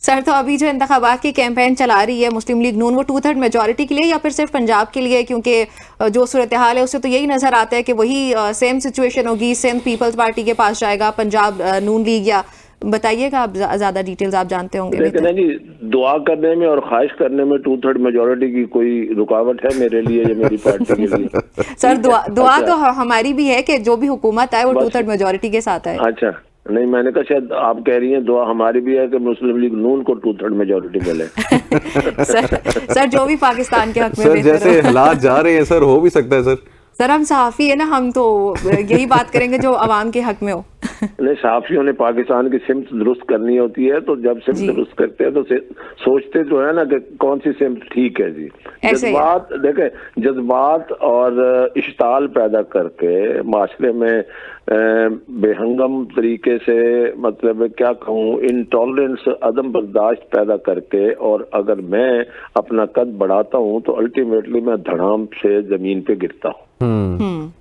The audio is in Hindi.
सर तो अभी जो इंतखाबात की कैंपेन चला रही है मुस्लिम लीग नून, वो 2/3 मेजॉरिटी के लिए या फिर सिर्फ पंजाब के लिए? क्योंकि जो सूरत हाल है उससे तो यही नजर आता है कि वही सेम सिचुएशन होगी, सिंध पीपल्स पार्टी के पास जाएगा, पंजाब नून लीग, या बताइएगा आप, ज्यादा डिटेल्स आप जानते होंगे। लेकिन है जी, दुआ करने में और ख्वाहिश करने में 2/3 मेजोरिटी की कोई रुकावट है मेरे लिए या मेरी पार्टी के लिए? सर दुआ अच्छा, तो हमारी भी है कि जो भी हुकूमत आए वो बस 2/3 मेजोरिटी के साथ आए। अच्छा, नहीं मैंने कहा शायद आप कह रही हैं दुआ हमारी भी है कि मुस्लिम लीग नून को 2/3 मेजोरिटी मिले। सर जो भी पाकिस्तान के हक में सर बेहतर जैसे हो। हालात जा रहे हैं सर, हो भी सकता है सर। सर हम सहाफ़ी है ना, हम तो यही बात करेंगे जो अवाम के हक में हो। नहीं, सहाफियों ने पाकिस्तान की सिमत दुरुस्त करनी होती है, तो जब सिमत जी। दुरुस्त करते हैं तो सोचते तो है ना कि कौन सी सिमत ठीक है जी। ऐसे ही है। जज्बात देखे, जज्बात और इश्ताल पैदा करके माशरे में बेहंगम तरीके से, मतलब क्या कहूँ, इंटॉलरेंस, अदम बर्दाश्त पैदा करके, और अगर मैं अपना कद बढ़ाता हूँ तो अल्टीमेटली मैं धड़ाम से जमीन पे गिरता हूँ।